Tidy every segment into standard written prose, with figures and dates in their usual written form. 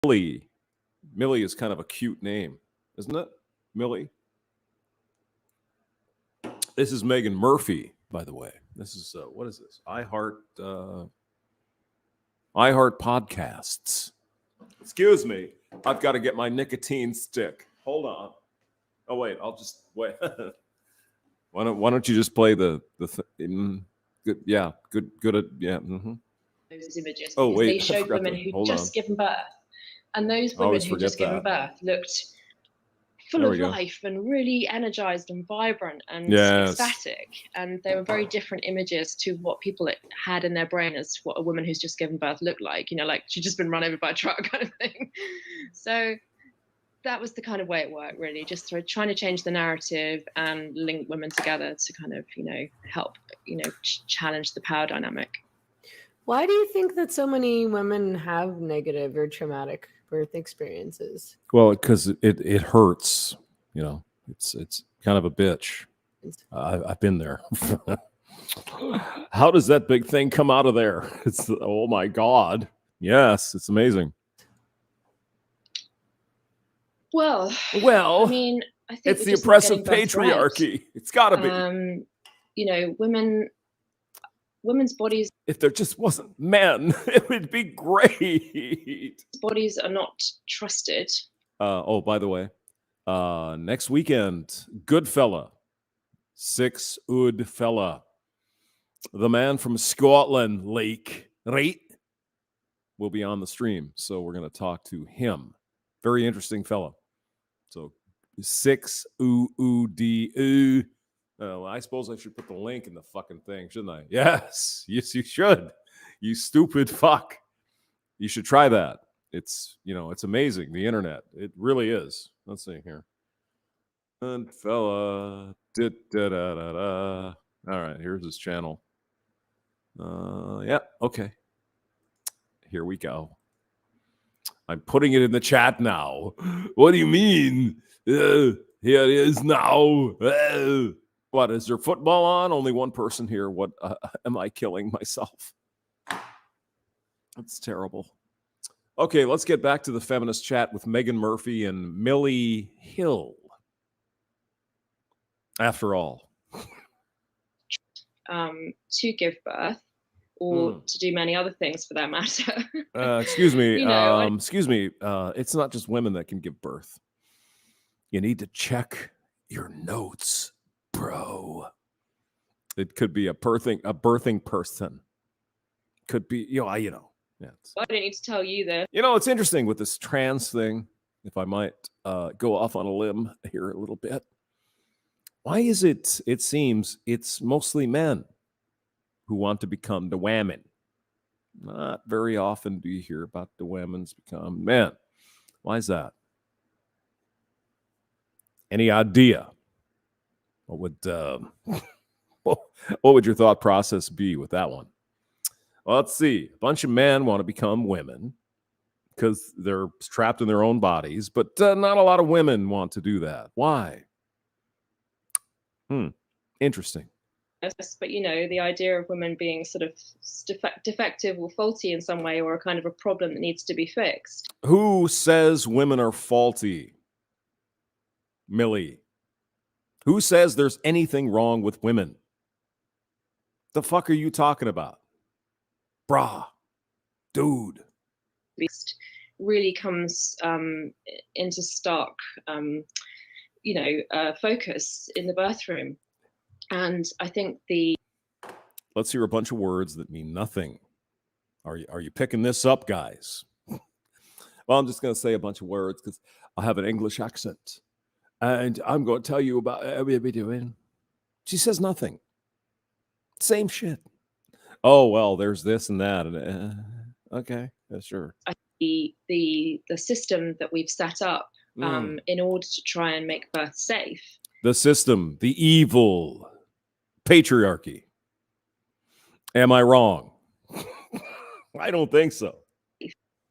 Millie. Millie is kind of a cute name, isn't it? Millie. This is Megan Murphy, by the way. This is what is this? iHeart Podcasts. Excuse me. I've got to get my nicotine stick. Hold on. Oh wait, I'll just wait. Why don't you just play the good? Yeah, good. Yeah. Mm-hmm. Those images. Oh wait, they showed women who'd just given birth, and those women who'd just given birth looked full of life and really energized and vibrant and ecstatic, and they were very different images to what people had in their brain as what a woman who's just given birth looked like, like she'd just been run over by a truck kind of thing. So that was the kind of way it worked, really, just trying to change the narrative and link women together to kind of help challenge the power dynamic. Why do you think that so many women have negative or traumatic birth experiences? Well, because it hurts. It's kind of a bitch. I've been there. How does that big thing come out of there? It's oh my God. Yes, it's amazing. Well, I mean, I think it's the oppressive patriarchy. Right. It's got to be. Women's bodies. If there just wasn't men, it would be great. Bodies are not trusted. By the way, next weekend, Goodfella, 6 Oud fella, the man from Scotland, right, will be on the stream. So we're going to talk to him. Very interesting fellow. So 6 Oud. I suppose I should put the link in the fucking thing, shouldn't I? Yes, you should. You stupid fuck. You should try that. It's amazing. The internet. It really is. Let's see here. And fella. All right, here's his channel. Yeah, okay. Here we go. I'm putting it in the chat now. What do you mean? Here it is now. What, is there football on? Only one person here. What, am I killing myself? That's terrible. Okay, let's get back to the feminist chat with Megan Murphy and Millie Hill. After all. To give birth or to do many other things for that matter. Excuse me. Excuse me. It's not just women that can give birth. You need to check your notes, bro. It could be a birthing person. Could be, Yeah. I don't need to tell you this. It's interesting with this trans thing, if I might go off on a limb here a little bit. Why is it seems it's mostly men who want to become the women? Not very often do you hear about the women's become men. Why is that? Any idea? What would your thought process be with that one? Well, let's see. A bunch of men want to become women because they're trapped in their own bodies, but not a lot of women want to do that. Why? Interesting. But the idea of women being sort of defective or faulty in some way, or a kind of a problem that needs to be fixed. Who says women are faulty? Millie. Who says there's anything wrong with women? The fuck are you talking about? Brah. Dude. Really comes into stark focus in the birth room. And I think let's hear a bunch of words that mean nothing. Are you picking this up, guys? Well, I'm just going to say a bunch of words because I have an English accent. And I'm going to tell you about what we'll be doing. She says nothing. Same shit. Oh, well, there's this and that. And okay, yeah, sure. The system that we've set up in order to try and make birth safe. The system, the evil patriarchy. Am I wrong? I don't think so.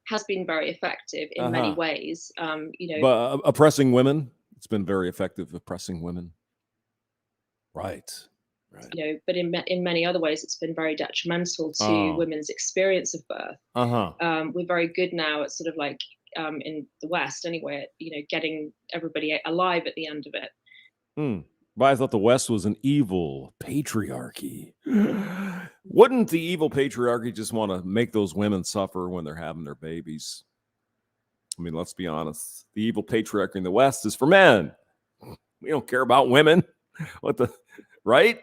Has been very effective in many ways. But oppressing women, it's been very effective oppressing women. Right. But in many other ways, it's been very detrimental to women's experience of birth. We're very good now at sort of like in the West anyway, getting everybody alive at the end of it. But I thought the West was an evil patriarchy. Wouldn't the evil patriarchy just want to make those women suffer when they're having their babies? I mean, let's be honest. The evil patriarchy in the West is for men. We don't care about women. Right?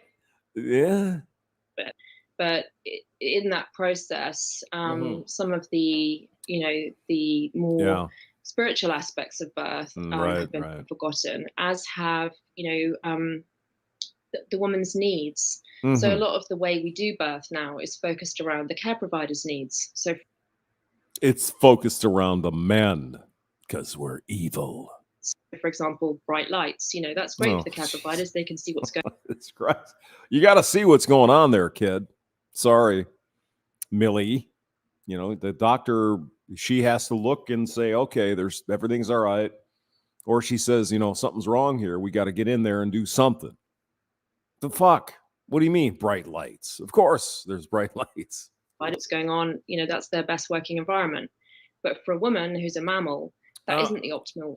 Yeah. But in that process, some of the, the more spiritual aspects of birth have been forgotten, as have, the woman's needs. So a lot of the way we do birth now is focused around the care provider's needs. So it's focused around the men because we're evil. For example, bright lights, that's great for the care providers. They can see what's going on. It's great. You got to see what's going on there, kid. Sorry, Millie. The doctor, she has to look and say, okay, everything's all right. Or she says, something's wrong here. We got to get in there and do something. The fuck? What do you mean bright lights? Of course there's bright lights. What's going on, that's their best working environment. But for a woman who's a mammal, that isn't the optimal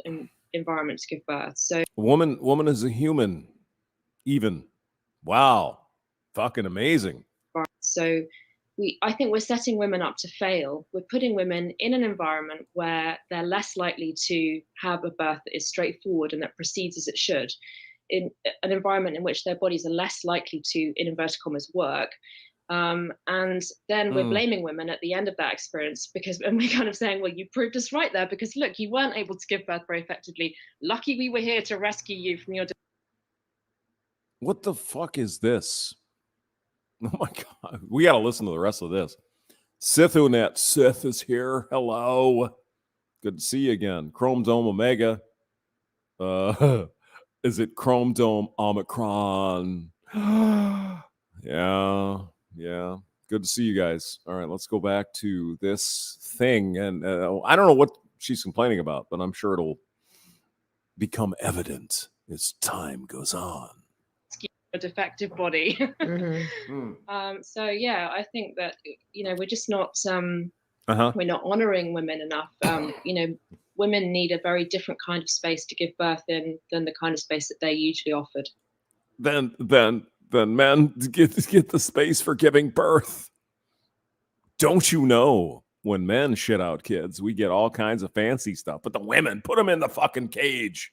environment to give birth. So woman is a human, even. Wow. Fucking amazing. So I think we're setting women up to fail. We're putting women in an environment where they're less likely to have a birth that is straightforward and that proceeds as it should, in an environment in which their bodies are less likely to, in inverted commas, work. And then we're blaming women at the end of that experience and we're kind of saying, well, you proved us right there because look, you weren't able to give birth very effectively. Lucky we were here to rescue you from your. What the fuck is this? Oh my God. We got to listen to the rest of this. Sithunet, Sith is here. Hello. Good to see you again. Chrome Dome Omega. Is it Chrome Dome Omicron? Yeah. Good to see you guys. All right, let's go back to this thing. And I don't know what she's complaining about, but I'm sure it'll become evident as time goes on. A defective body. So yeah, I think that we're just not we're not honoring women enough. Women need a very different kind of space to give birth in than the kind of space that they're usually offered. Then men get the space for giving birth. Don't you know when men shit out kids, we get all kinds of fancy stuff, but the women, put them in the fucking cage.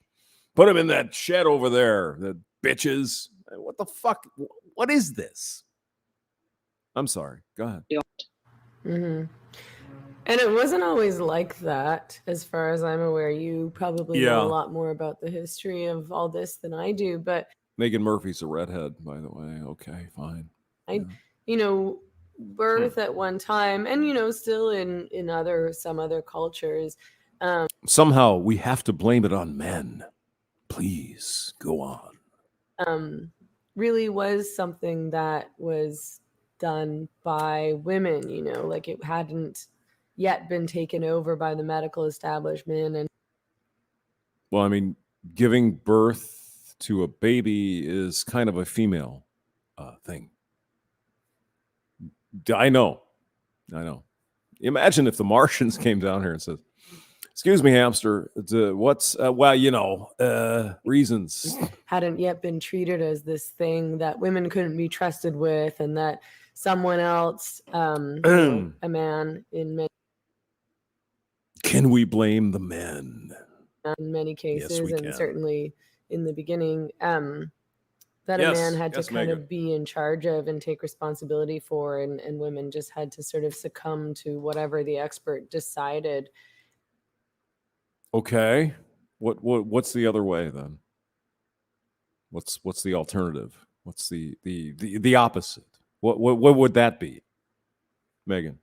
Put them in that shed over there, the bitches. What the fuck? What is this? I'm sorry. Go ahead. And it wasn't always like that, as far as I'm aware. You probably know a lot more about the history of all this than I do, but Megan Murphy's a redhead, by the way. Okay, fine. Birth at one time, and still in some other cultures. Somehow we have to blame it on men. Please go on. Really was something that was done by women, like it hadn't yet been taken over by the medical establishment. And well, I mean, giving birth to a baby is kind of a female thing. I know. Imagine if the Martians came down here and said, excuse me, Hamster, what's, reasons. Hadn't yet been treated as this thing that women couldn't be trusted with, and that someone else, a man Can we blame the men? In many cases, yes, and certainly in the beginning, that a man had to kind of be in charge of and take responsibility for, and women just had to sort of succumb to whatever the expert decided. Okay. What's the other way then? What's the alternative? What's the opposite? What would that be? Megan,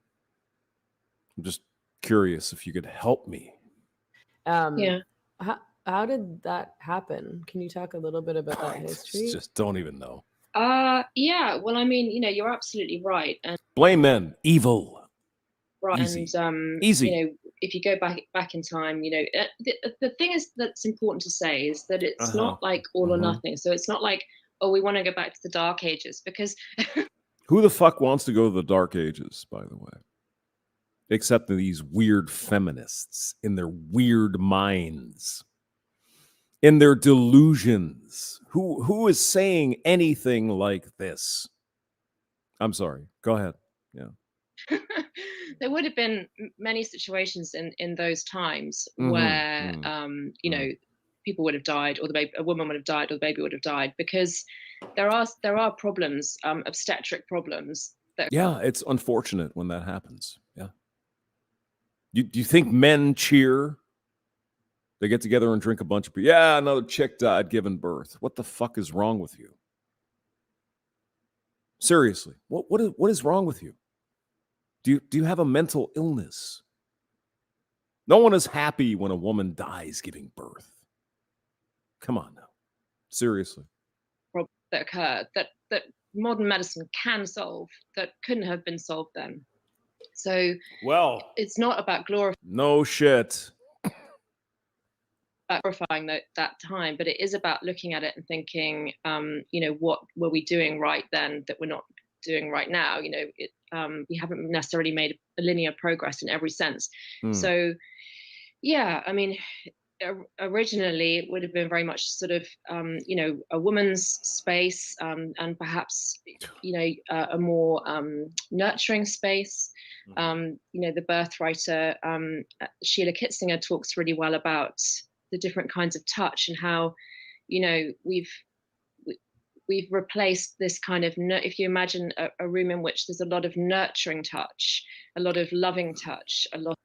I'm just curious if you could help me. How did that happen? Can you talk a little bit about that history? Just don't even know. Yeah. Well, I mean, you're absolutely right. And blame men. Evil. Right. Easy. And Easy. If you go back in time, the thing is that's important to say is that it's not like all or nothing. So it's not like, oh, we want to go back to the Dark Ages, because who the fuck wants to go to the Dark Ages, by the way? except these weird feminists in their weird minds, in their delusions. Who is saying anything like this? I'm sorry. Go ahead. Yeah. There would have been many situations in those times where, you know, people would have died, or a woman would have died, or the baby would have died, because there are problems, obstetric problems. Yeah, it's unfortunate when that happens. Yeah. Do you think men cheer? They get together and drink a bunch of beer. Yeah, another chick died giving birth. What the fuck is wrong with you? Seriously, what is wrong with you? Do you have a mental illness? No one is happy when a woman dies giving birth. Come on now. Seriously. That occurred that modern medicine can solve, that couldn't have been solved then. So, well, it's not about glorifying. No shit. Glorifying that time, but it is about looking at it and thinking, you know, what were we doing right then that we're not doing right now? You know, we haven't necessarily made a linear progress in every sense. So, yeah, I mean, originally it would have been very much sort of, you know, a woman's space, and perhaps, you know, a more nurturing space. You know, the birth writer Sheila Kitzinger talks really well about the different kinds of touch, and how, you know, we've replaced this kind of, if you imagine a room in which there's a lot of nurturing touch, a lot of loving touch, a lot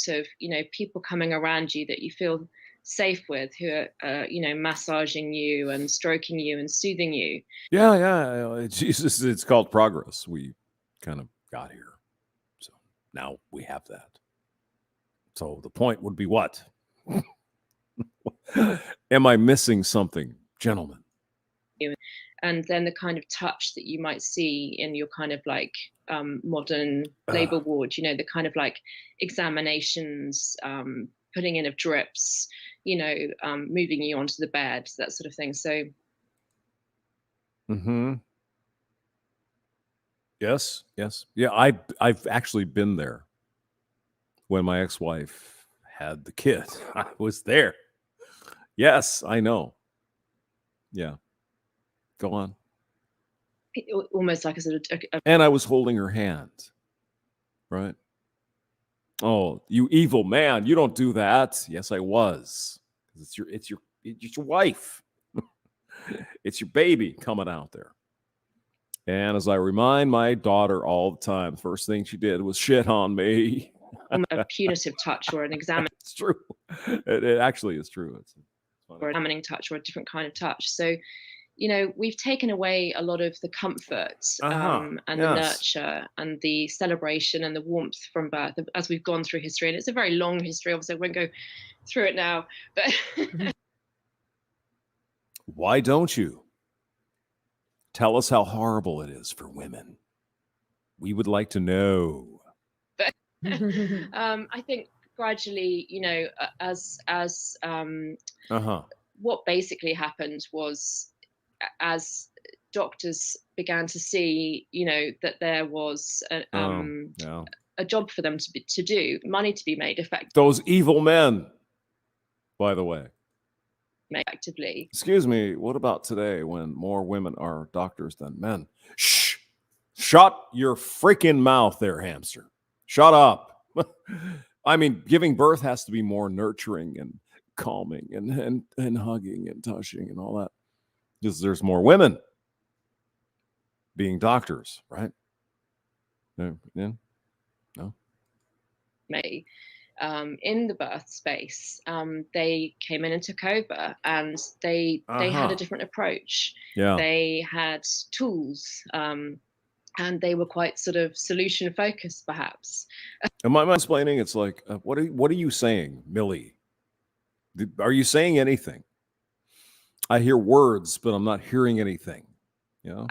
of, you know, people coming around you that you feel safe with, who are, you know, massaging you and stroking you and soothing you. Yeah. Jesus, it's called progress. We kind of got here. So now we have that. So the point would be what? Am I missing something, gentlemen? And then the kind of touch that you might see in your kind of like modern labor ward, you know, the kind of like examinations, putting in of drips, you know, moving you onto the bed, that sort of thing. So. Yes. Yeah, I've actually been there. When my ex-wife had the kid, I was there. Yes, I know. Yeah. Go on. Almost like a sort of... And I was holding her hand, right? Oh, you evil man. You don't do that. Yes, I was. It's your wife. It's your baby coming out there. And as I remind my daughter all the time, the first thing she did was shit on me. A punitive touch or an examining. It's true. It actually is true. It's or an examining touch or a different kind of touch. So, you know, we've taken away a lot of the comfort and the nurture and the celebration and the warmth from birth as we've gone through history. And it's a very long history. Obviously, I won't go through it now. But why don't you? Tell us how horrible it is for women. We would like to know. But I think gradually, you know, as what basically happened was, as doctors began to see, you know, that there was a job for them to do, money to be made effectively. Those evil men, by the way. Effectively. Excuse me, what about today when more women are doctors than men? Shh! Shut your freaking mouth there, Hamster. Shut up. I mean, giving birth has to be more nurturing and calming and hugging and touching and all that. Because there's more women being doctors, right? Yeah. No? Me. In the birth space, they came in and took over, and they had a different approach. Yeah. They had tools, and they were quite sort of solution focused, perhaps. Am I explaining? It's like, what are you saying, Millie? Are you saying anything? I hear words, but I'm not hearing anything. Yeah.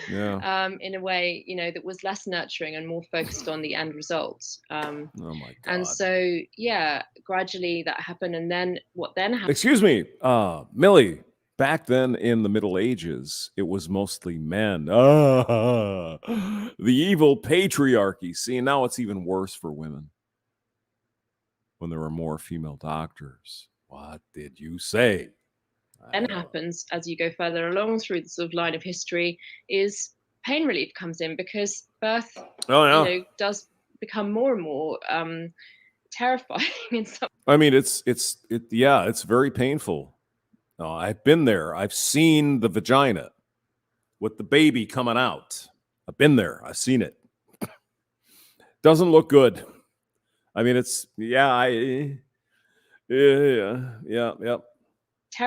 Yeah. In a way, you know, that was less nurturing and more focused on the end result. Oh my God. And so, yeah, gradually that happened. And then what then happened? Excuse me, Millie, back then in the Middle Ages, it was mostly men. The evil patriarchy. See, now it's even worse for women when there are more female doctors. What did you say? Then happens as you go further along through the sort of line of history is pain relief comes in, because birth does become more and more terrifying in some. I mean, it's very painful. I've been there. I've seen the vagina with the baby coming out. I've been there. I've seen it. Doesn't look good. I mean, it's yeah. In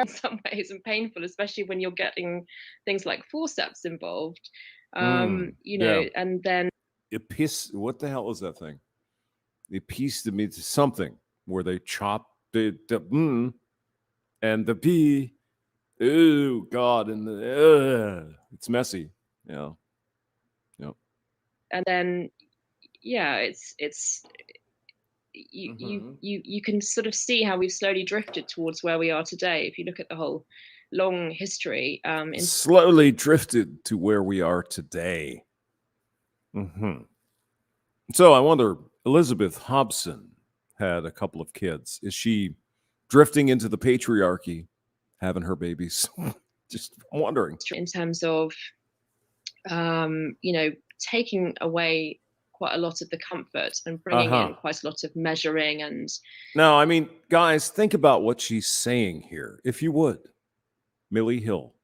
some ways and painful, especially when you're getting things like forceps involved. And then what the hell is that thing? Epistomy to something where they chop the and the p. Oh God, and it's messy. Yeah. And then it's you can sort of see how we've slowly drifted towards where we are today. If you look at the whole long history, slowly drifted to where we are today. So I wonder, Elizabeth Hobson had a couple of kids. Is she drifting into the patriarchy, having her babies? Just wondering. In terms of, taking away quite a lot of the comfort and bringing in quite a lot of measuring and. Now, I mean, guys, think about what she's saying here. If you would, Millie Hill.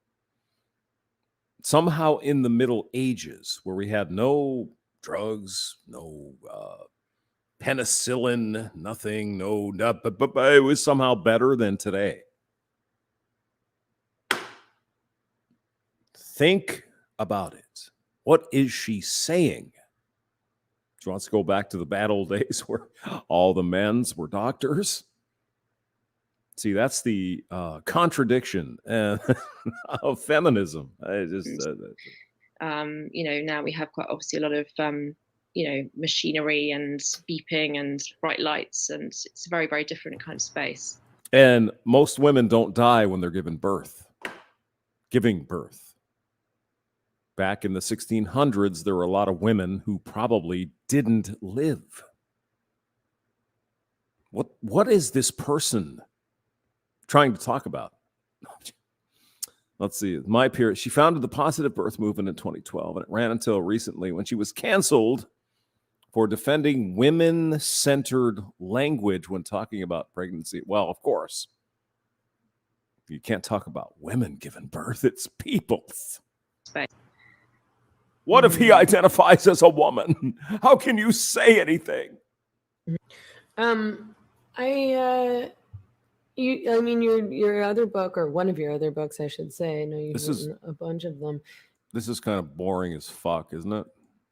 Somehow in the Middle Ages, where we had no drugs, no penicillin, nothing, but it was somehow better than today. Think about it. What is she saying? She wants to go back to the bad old days where all the men's were doctors. See, that's the contradiction of feminism. Now we have quite obviously a lot of machinery and beeping and bright lights, and it's a very, very different kind of space. And most women don't die when they're giving birth. Back in the 1600s, there were a lot of women who probably didn't live. What is this person trying to talk about? Let's see. My period. She founded the Positive Birth Movement in 2012, and it ran until recently when she was canceled for defending women-centered language when talking about pregnancy. Well, of course, you can't talk about women giving birth. It's people's. What if he identifies as a woman? How can you say anything? Your other book, or one of your other books, I should say. I know you've written a bunch of them. This is kind of boring as fuck, isn't it?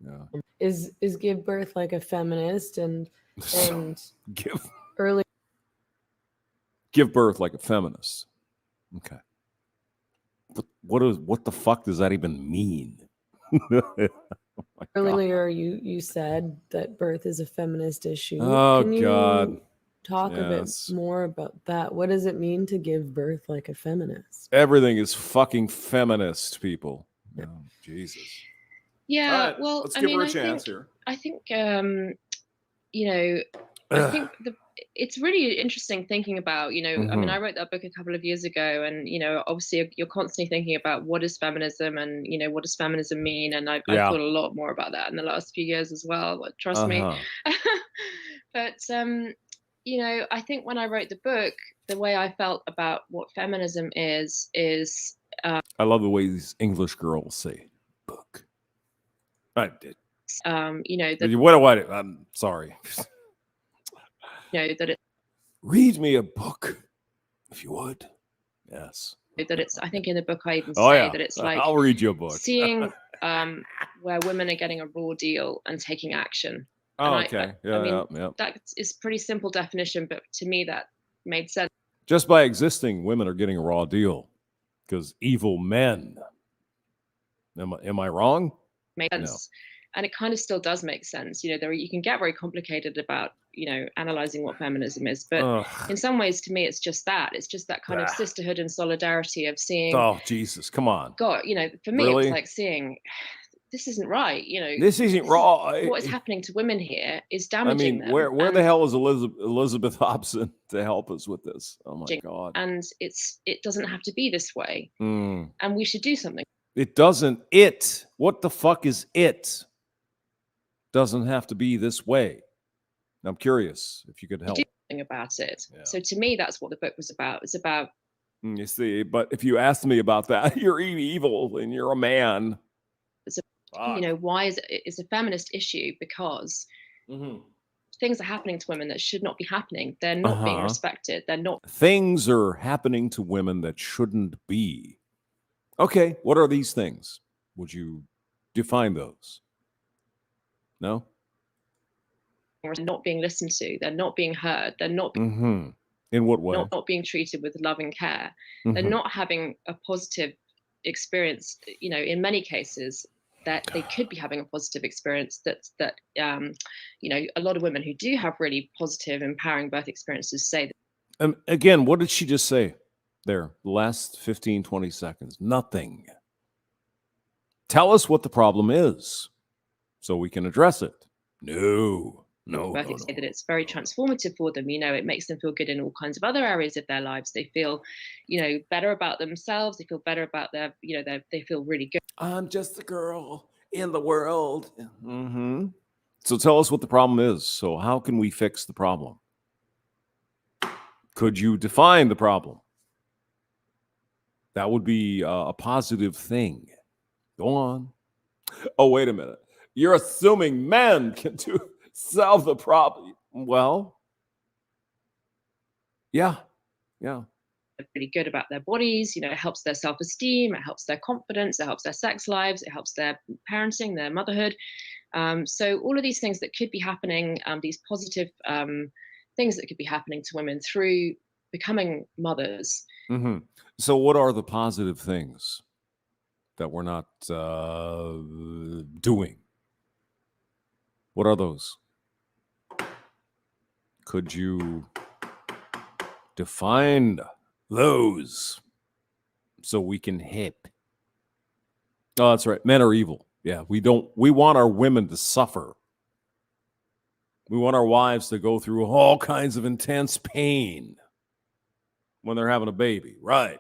Yeah. Is Give Birth Like a Feminist and Give Birth Like a Feminist. Okay. But what the fuck does that even mean? Earlier, you said that birth is a feminist issue. Oh, Can you God. Talk a bit more about that. What does it mean to give birth like a feminist? Everything is fucking feminist, people. Oh, Jesus. Yeah, right, well, let's give her a chance here. I think it's really interesting thinking about, I mean, I wrote that book a couple of years ago, and, obviously you're constantly thinking about what is feminism and, what does feminism mean? And I've thought a lot more about that in the last few years as well. Trust me. But, I think when I wrote the book, the way I felt about what feminism is I love the way these English girls say book. I did. What? I'm sorry. That it. Read me a book, if you would. Yes. That it's. I think in the book I even say that it's like I'll read you a book. Seeing where women are getting a raw deal and taking action. Oh, okay. That is pretty simple definition, but to me that made sense. Just by existing, women are getting a raw deal because evil men. Am I wrong? Makes sense. And it kind of still does make sense. You know, you can get very complicated about, analyzing what feminism is. But in some ways, to me, it's just that. It's just that kind of sisterhood and solidarity of seeing. Oh, Jesus, come on. God, for me, really? It's like seeing, this isn't right. This isn't right. What is happening to women here is damaging them. Where the hell is Elizabeth Hobson to help us with this? Oh my God. And it doesn't have to be this way. And we should do something. It doesn't. What the fuck is it? Doesn't have to be this way. I'm curious if you could help. Do something about it. Yeah. So to me, that's what the book was about. It's about. You see, but if you asked me about that, you're evil and you're a man. Why is it's a feminist issue? Because things are happening to women that should not be happening. They're not being respected. They're not. Things are happening to women that shouldn't be. Okay, what are these things? Would you define those? No? They're not being listened to. They're not being heard. They're not. In what way? Not being treated with love and care. They're not having a positive experience. In many cases, that they could be having a positive experience. That a lot of women who do have really positive, empowering birth experiences say that. Again, what did she just say there? The last 15, 20 seconds. Nothing. Tell us what the problem is so we can address it. No. Say that it's very transformative for them. It makes them feel good in all kinds of other areas of their lives. They feel, better about themselves. They feel better about their, they feel really good. I'm just a girl in the world. So tell us what the problem is. So how can we fix the problem? Could you define the problem? That would be a positive thing. Go on. Oh, wait a minute. You're assuming men can solve the problem. Well, yeah. They're really good about their bodies. It helps their self-esteem. It helps their confidence. It helps their sex lives. It helps their parenting, their motherhood. So all of these things that could be happening, these positive things that could be happening to women through becoming mothers. So what are the positive things that we're not doing? What are those? Could you define those so we can hit? Oh, that's right. Men are evil. Yeah, we want our women to suffer. We want our wives to go through all kinds of intense pain when they're having a baby. Right.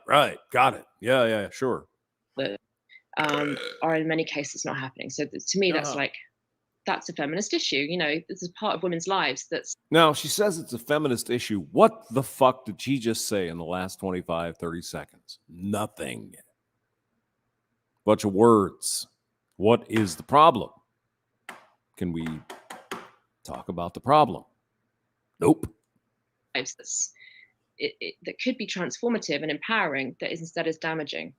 Got it. Yeah, sure. That are in many cases not happening. So to me, that's that's a feminist issue. This is part of women's lives. Now, she says it's a feminist issue. What the fuck did she just say in the last 25, 30 seconds? Nothing. Bunch of words. What is the problem? Can we talk about the problem? Nope. That could be transformative and empowering, that is instead is damaging.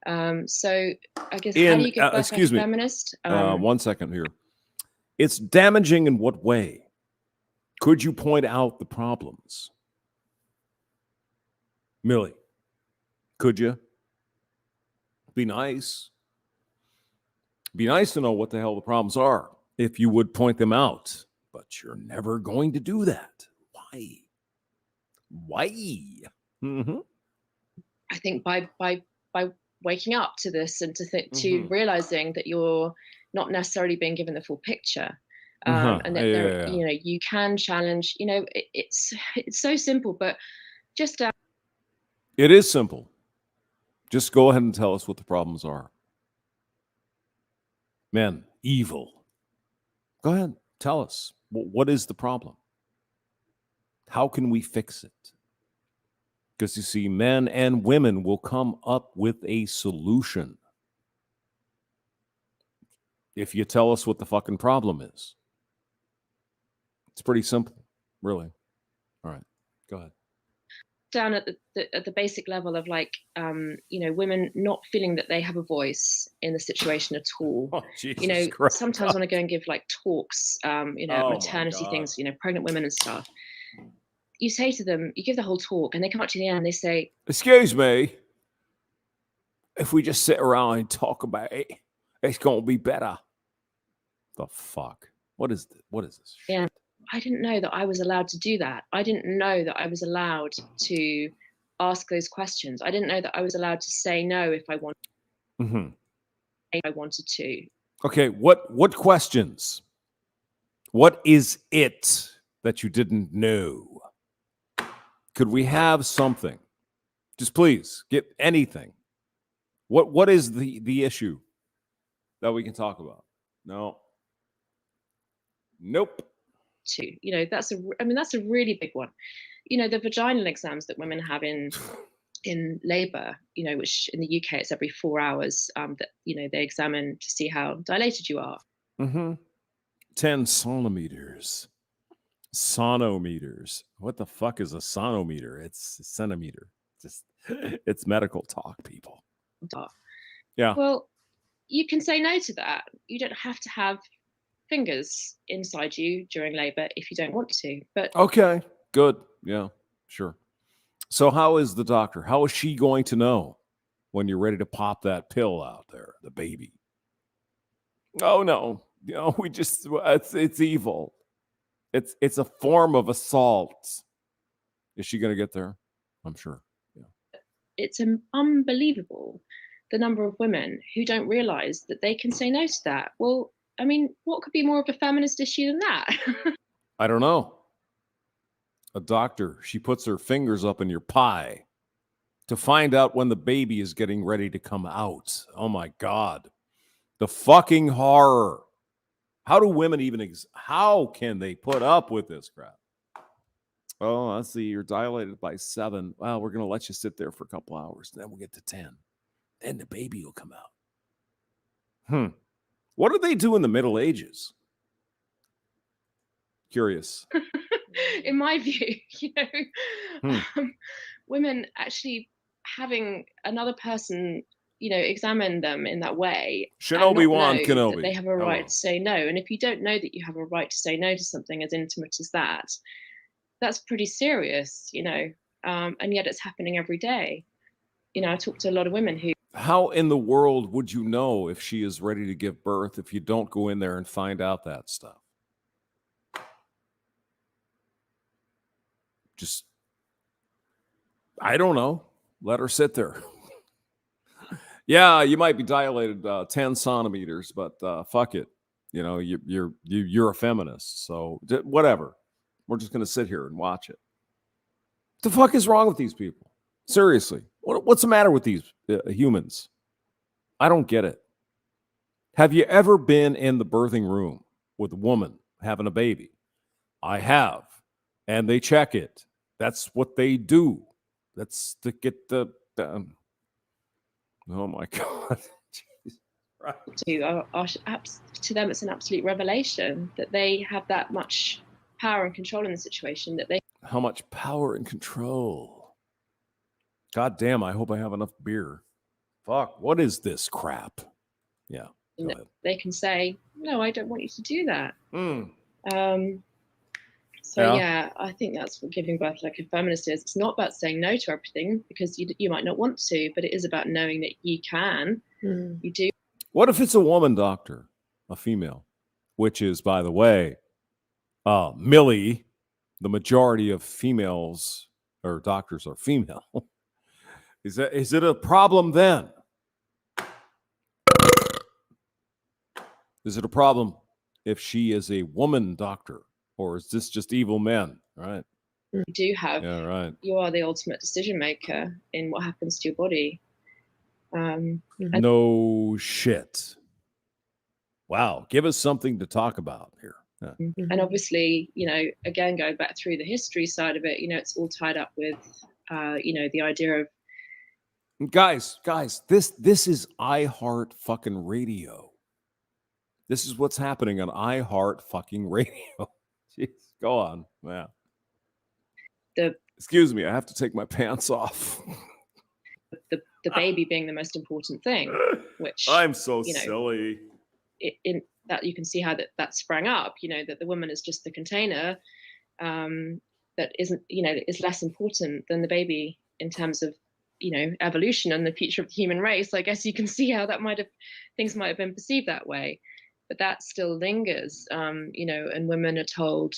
So I guess how do you give birth as a feminist? 1 second here. It's damaging in what way? Could you point out the problems? Millie, could you? Be nice. Be nice to know what the hell the problems are if you would point them out. But you're never going to do that. Why? I think by waking up to this and to realizing that you're not necessarily being given the full picture, and that you can challenge. It's so simple, but just it is simple. Just go ahead and tell us what the problems are. Men, evil. Go ahead, tell us. What is the problem? How can we fix it? Because you see, men and women will come up with a solution if you tell us what the fucking problem is. It's pretty simple, really. All right, go ahead. Down at the basic level of women not feeling that they have a voice in the situation at all. Oh, Jesus Christ. Sometimes when I go and give talks, maternity things, pregnant women and stuff, you say to them, you give the whole talk, and they come up to the end and they say, "Excuse me, if we just sit around and talk about it, it's going to be better." The fuck? What is this shit? Yeah, I didn't know that I was allowed to do that. I didn't know that I was allowed to ask those questions. I didn't know that I was allowed to say no if I wanted. Mm-hmm. I wanted to. Okay, what questions? What is it that you didn't know? Could we have something? Just please get anything. What is the issue that we can talk about? No. Nope. That's a really big one. The vaginal exams that women have in labor, which in the UK it's every 4 hours, that they examine to see how dilated you are. 10 centimeters. Sonometers. What the fuck is a sonometer? It's a centimeter. It's medical talk, people. Yeah. Well, you can say no to that. You don't have to have fingers inside you during labor if you don't want to. But okay, good. Yeah, sure. So how is the doctor? How is she going to know when you're ready to pop that pill out there, the baby? Oh no, we just it's evil. It's a form of assault. Is she going to get there? I'm sure. Yeah. It's unbelievable the number of women who don't realize that they can say no to that. Well, I mean, what could be more of a feminist issue than that? I don't know. A doctor, she puts her fingers up in your pie to find out when the baby is getting ready to come out. Oh my God. The fucking horror. How do women even, how can they put up with this crap? Oh, I see. You're dilated by 7. Well, we're going to let you sit there for a couple hours. Then we'll get to 10. Then the baby will come out. What did they do in the Middle Ages? Curious. In my view, women actually having another person, examine them in that way. Obi-Wan Kenobi. That they have a right to say no. And if you don't know that you have a right to say no to something as intimate as that, that's pretty serious, and yet it's happening every day. I talk to a lot of women who. How in the world would you know if she is ready to give birth if you don't go in there and find out that stuff? Just, I don't know. Let her sit there. Yeah, you might be dilated 10 centimeters, but fuck it. You're a feminist, so whatever. We're just going to sit here and watch it. What the fuck is wrong with these people? Seriously, what's the matter with these humans? I don't get it. Have you ever been in the birthing room with a woman having a baby? I have. And they check it. That's what they do. That's to get the... oh, my God. To them, it's an absolute revelation that they have that much power and control in the situation. How much power and control? God damn, I hope I have enough beer. Fuck, what is this crap? Yeah. They can say, no, I don't want you to do that. I think that's what giving birth like a feminist is. It's not about saying no to everything because you might not want to, but it is about knowing that you can. You do. What if it's a woman doctor, a female, which is, by the way, Millie, the majority of females or doctors are female. Is it a problem then? Is it a problem if she is a woman doctor, or is this just evil men? Right. You do have. Yeah, right. You are the ultimate decision maker in what happens to your body. No shit. Wow. Give us something to talk about here. Yeah. And obviously, again, going back through the history side of it, it's all tied up with, the idea of. Guys, this is iHeart fucking radio. This is what's happening on iHeart fucking radio. Jeez, go on. Yeah. Excuse me, I have to take my pants off. The baby being the most important thing, which I'm so silly. In that you can see how that sprang up, that the woman is just the container that isn't, is less important than the baby in terms of, evolution and the future of the human race. I guess you can see how things might have been perceived that way. but that still lingers, you know, and women are told,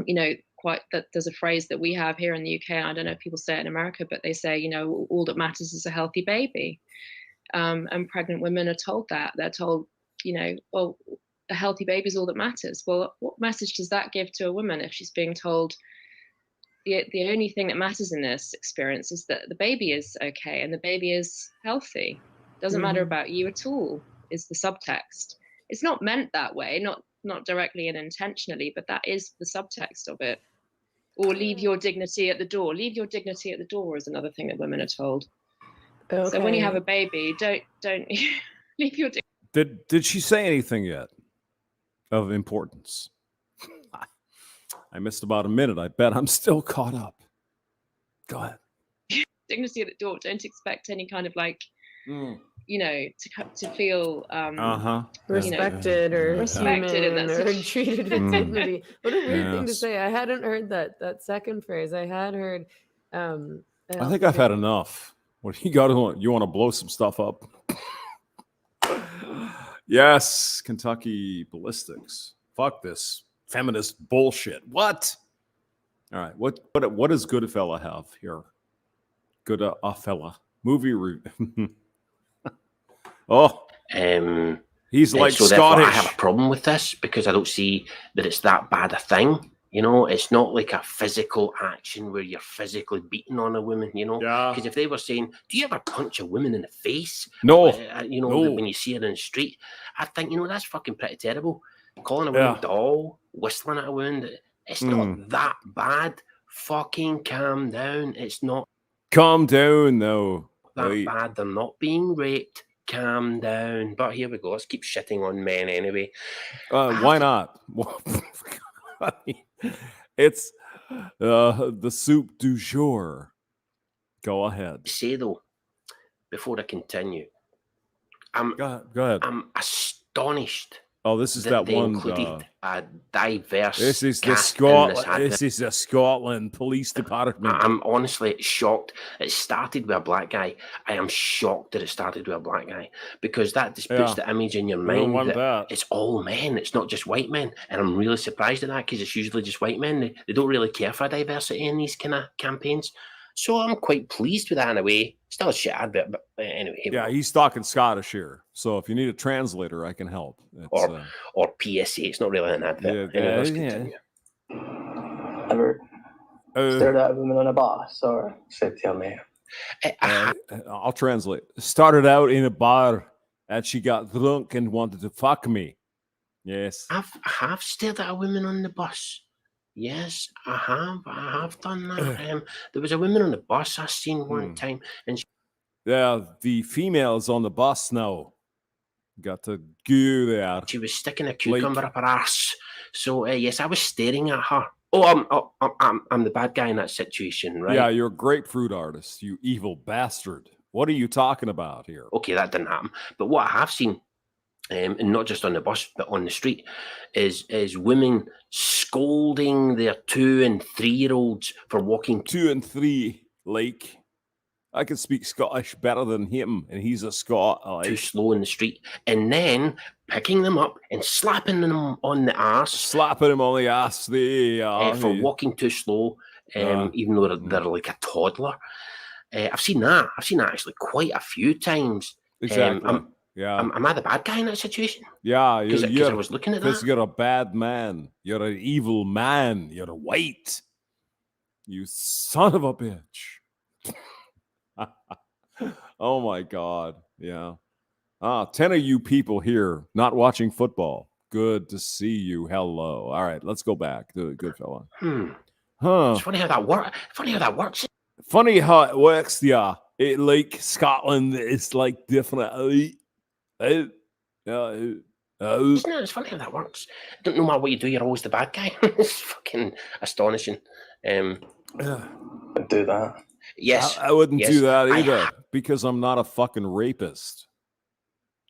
you know, quite that there's a phrase that we have here in the UK. I don't know if people say it in America, but they say, you know, all that matters is a healthy baby. And pregnant women are told that. They're told, you know, well, a healthy baby is all that matters. Well, what message does that give to a woman if she's being told the only thing that matters in this experience is that the baby is okay and the baby is healthy? Doesn't matter about you at all, is the subtext. It's not meant that way, not directly and intentionally, but that is the subtext of it. Or leave your dignity at the door. Leave your dignity at the door is another thing that women are told. Okay. So when you have a baby, don't leave your dignity. Did she say anything yet of importance? I missed about a minute. I bet I'm still caught up. Go ahead. Dignity at the door. Don't expect any kind of like, you know, to feel respected, you know, or respected or treated with dignity. What a weird thing to say. I hadn't heard that second phrase. I had heard. I think I've had enough. What you want to blow some stuff up? Yes, Kentucky ballistics. Fuck this feminist bullshit. What? All right. What does Goodfella have here? Good fella movie review. He's like so Scottish. I have a problem with this because I don't see that it's that bad a thing. You know, it's not like a physical action where you're physically beating on a woman, you know? Because if they were saying, do you ever punch a woman in the face? No. You know, when you see her in the street, I think, you know, that's fucking pretty terrible. Calling a woman doll, whistling at a woman, it's not that bad. Fucking calm down. It's not. Calm down, though. That bad. They're not being raped. Calm down. But here we go. Let's keep shitting on men anyway. Why not? I mean, it's the soup du jour. Go ahead. Say though, before I continue, go ahead. I'm astonished. Oh, this is that one. A diverse. This is the Scotland. This is the Scotland Police Department. I'm honestly shocked. It started with a black guy. I am shocked that it started with a black guy because that just puts the image in your mind that it's all men. It's not just white men, and I'm really surprised at that because it's usually just white men. They don't really care for diversity in these kind of campaigns. So I'm quite pleased with that in a way. Still a shit advert, but anyway. Yeah, he's talking Scottish here. So if you need a translator, I can help. Or PSA. It's not really an advert. Ever stared at a woman on a bus or said to your mate? I'll translate. Started out in a bar and she got drunk and wanted to fuck me. Yes. I have stared at a woman on the bus. Yes, I have done that. There was a woman on the bus I seen one time, and the females on the bus now got to go there. She was sticking a cucumber up her ass. So yes, I was staring at her. Oh, I'm the bad guy in that situation, right? Yeah, you're a grapefruit artist, you evil bastard. What are you talking about here? Okay, that didn't happen. But what I have seen, and not just on the bus, but on the street, is women scolding their 2 and 3-year-olds for walking 2 and 3. Like, I can speak Scottish better than him, and he's a Scot. Too slow in the street, and then picking them up and slapping them on the ass. Slapping them on the ass, for walking too slow, even though they're like a toddler. I've seen that. I've seen that actually quite a few times. Exactly. Am I the bad guy in that situation? Yeah, because I was looking at that. Because you're a bad man. You're an evil man. You're white. You son of a bitch. Oh my God. Yeah. 10 of you people here not watching football. Good to see you. Hello. All right, let's go back to good fella. It's funny how that works. Funny how it works, yeah. It like Scotland is like different. Isn't it? It's funny how that works. No matter what you do, you're always the bad guy. It's fucking astonishing. I'd do that. Yes, I wouldn't do that either because I'm not a fucking rapist.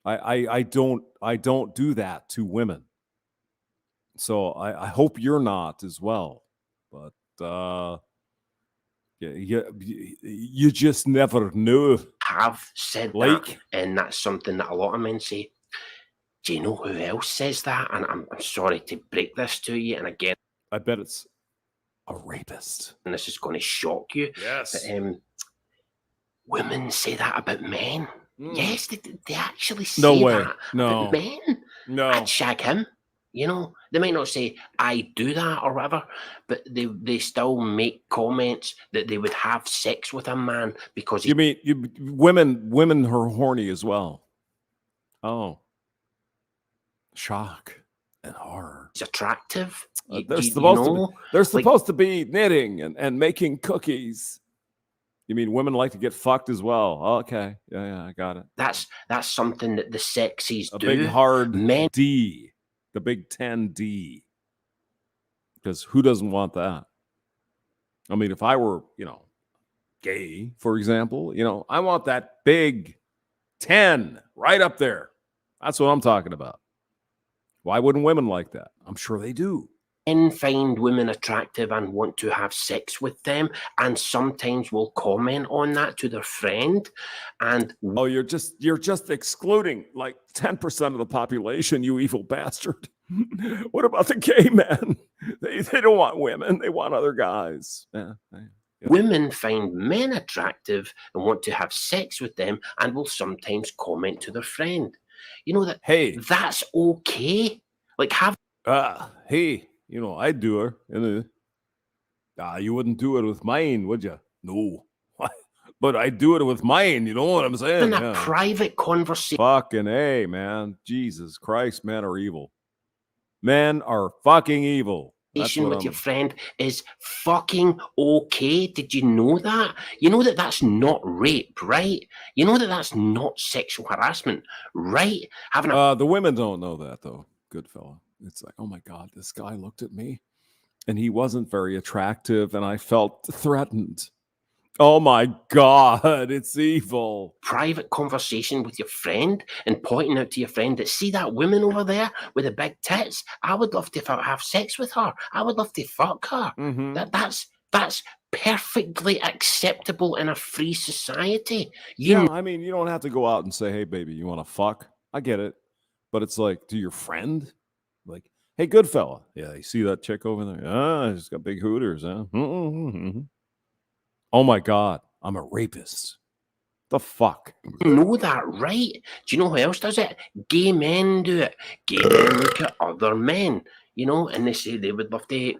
I don't do that to women. So I hope you're not as well. But you just never know. Have said that, and that's something that a lot of men say. Do you know who else says that? And I'm sorry to break this to you. And again, I bet it's a rapist. And this is going to shock you. Yes. But, women say that about men. Yes, they actually say that about men. No. I'd shag him. You know, they might not say I do that or whatever, but they still make comments that they would have sex with a man because women are horny as well. Oh, shock and horror. He's attractive. They're supposed to be knitting and making cookies. You mean women like to get fucked as well? Oh, okay, yeah, I got it. That's something that the sexies do. A big hard men. D, the big 10D. Because who doesn't want that? I mean, if I were, gay, for example, I want that big 10 right up there. That's what I'm talking about. Why wouldn't women like that? I'm sure they do. Men find women attractive and want to have sex with them, and sometimes will comment on that to their friend. And you're just excluding like 10% of the population, you evil bastard. What about the gay men? They don't want women; they want other guys. Yeah. Women find men attractive and want to have sex with them, and will sometimes comment to their friend. You know that. Hey, that's okay. Like hey. I'd do her. You wouldn't do it with mine, would you? No. But I'd do it with mine. You know what I'm saying? In a private conversation. Fucking A, man. Jesus Christ, men are evil. Men are fucking evil. With your friend is fucking okay. Did you know that? You know that that's not rape, right? You know that that's not sexual harassment, right? The women don't know that, though. Good fella. It's like, oh my God, this guy looked at me and he wasn't very attractive and I felt threatened. Oh my God, it's evil. Private conversation with your friend and pointing out to your friend that, see that woman over there with the big tits? I would love to have sex with her. I would love to fuck her. Mm-hmm. That's perfectly acceptable in a free society. I mean, you don't have to go out and say, hey, baby, you want to fuck? I get it. But it's like, to your friend? Like, hey, good fella. Yeah, you see that chick over there? She's got big hooters, huh? Mm-hmm. Oh my God, I'm a rapist. The fuck? You know that, right? Do you know who else does it? Gay men do it. Gay men look at other men, and they say they would love to.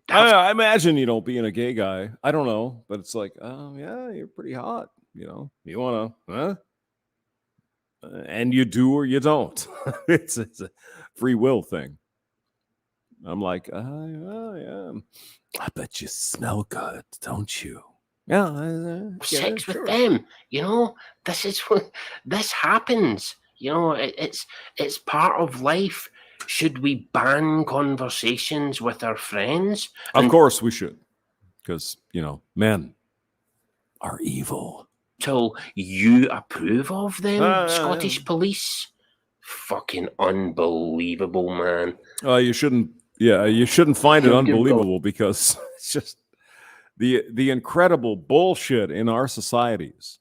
I imagine, being a gay guy. I don't know, but it's like, oh yeah, you're pretty hot. You want to, huh? And you do or you don't. It's a free will thing. I'm like, yeah. I bet you smell good, don't you? Yeah. Sex with them. This happens. It's part of life. Should we ban conversations with our friends? Of course we should. Because, men are evil. Till you approve of them, Scottish police. Fucking unbelievable, man. You shouldn't find it unbelievable because it's just the incredible bullshit in our societies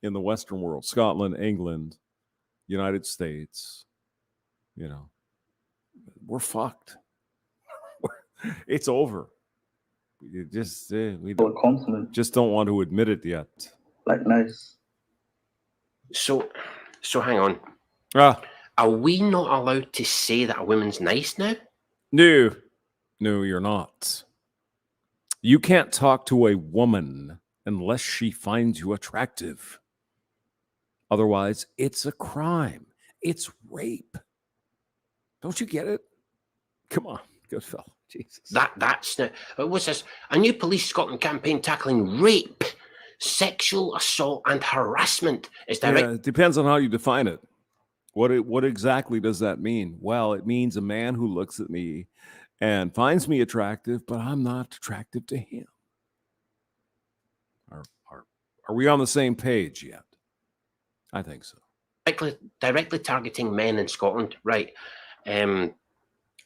in the Western world, Scotland, England, United States. We're fucked. It's over. We just don't want to admit it yet. Like nice. So hang on. Are we not allowed to say that a woman's nice now? No, you're not. You can't talk to a woman unless she finds you attractive. Otherwise, it's a crime. It's rape. Don't you get it? Come on, good fella. Jesus. That's what's this? A new Police Scotland campaign tackling rape, sexual assault, and harassment is direct. Yeah, it depends on how you define it. What exactly does that mean? Well, it means a man who looks at me and finds me attractive, but I'm not attractive to him. Are we on the same page yet? I think so. Directly targeting men in Scotland, right?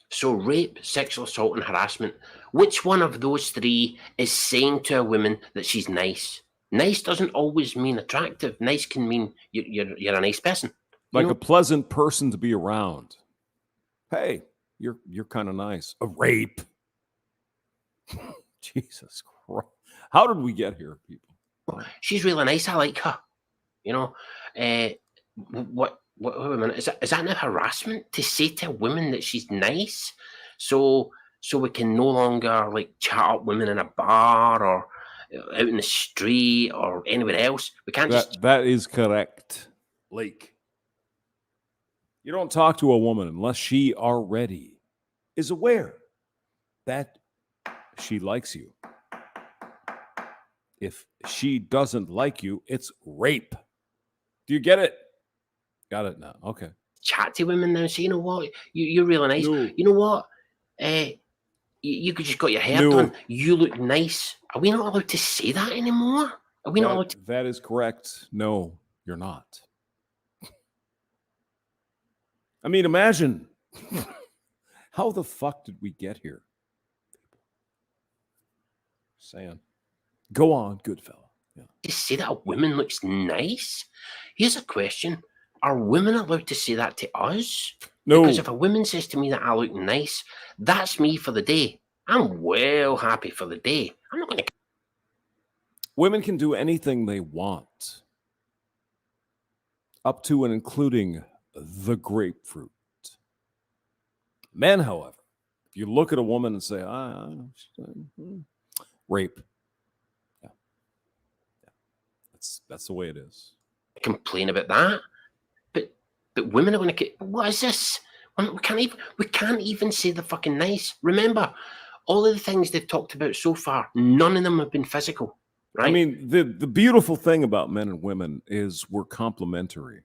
So rape, sexual assault, and harassment. Which one of those three is saying to a woman that she's nice? Nice doesn't always mean attractive. Nice can mean you're a nice person. Like a pleasant person to be around. Hey, you're kind of nice. A rape. Jesus Christ. How did we get here, people? She's really nice. I like her. You know, wait a minute. Is that now harassment to say to a woman that she's nice? So we can no longer like chat up women in a bar or out in the street or anywhere else. We can't That is correct, Lake. You don't talk to a woman unless she already is aware that she likes you. If she doesn't like you, it's rape. Do you get it? Got it now. Okay. Chat to women now and say, you know what? You're really nice. No. You know what? You could just got your hair done. You look nice. Are we not allowed to say that anymore? Are we not allowed to? That is correct. No, you're not. I mean, imagine. How the fuck did we get here? Saying. Go on, good fella. Yeah. To say that a woman looks nice? Here's a question. Are women allowed to say that to us? No. Because if a woman says to me that I look nice, that's me for the day. I'm well happy for the day. I'm not going to... Women can do anything they want. Up to and including the grapefruit. Men, however, if you look at a woman and say, rape. That's the way it is. Complain about that, but women are going to get. What is this? We can't even say the fucking nice. Remember, all of the things they've talked about so far, none of them have been physical. Right? I mean, the beautiful thing about men and women is we're complementary.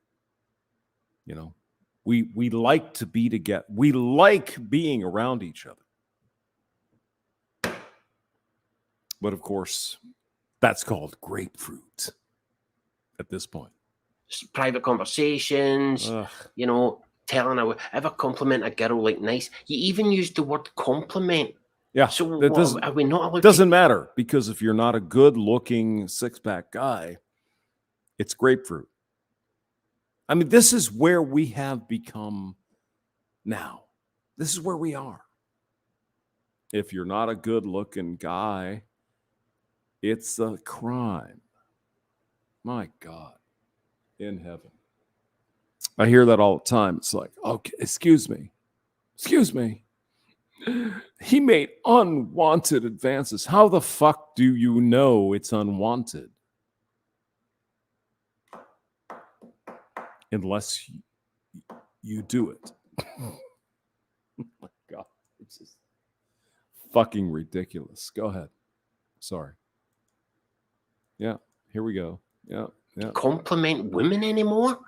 You know, we like to be together. We like being around each other. But of course, that's called grapefruit. At this point, private conversations, you know, telling ever compliment a girl like nice. You even used the word compliment. Yeah. So are we not allowed? Doesn't matter, because if you're not a good-looking six-pack guy, it's grapefruit. I mean, this is where we have become now. This is where we are. If you're not a good-looking guy, it's a crime. My God, in heaven. I hear that all the time. It's like, okay, excuse me. He made unwanted advances. How the fuck do you know it's unwanted? Unless you do it. Oh my God, it's just fucking ridiculous. Go ahead. Sorry. Yeah, here we go. Yeah. Compliment women anymore?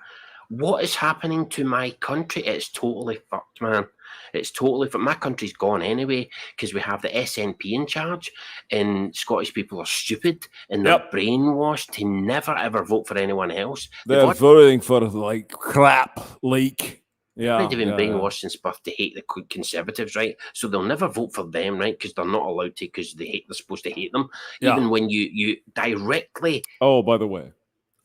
What is happening to my country? It's totally fucked, man. It's totally fucked. My country's gone anyway because we have the SNP in charge, and Scottish people are stupid and they're brainwashed to never ever vote for anyone else. They're voting for like crap leak. Yeah, they've been brainwashed since birth to hate the Conservatives, right? So they'll never vote for them, right? Because they're not allowed to, because they're supposed to hate them. Even when you directly. Oh, by the way,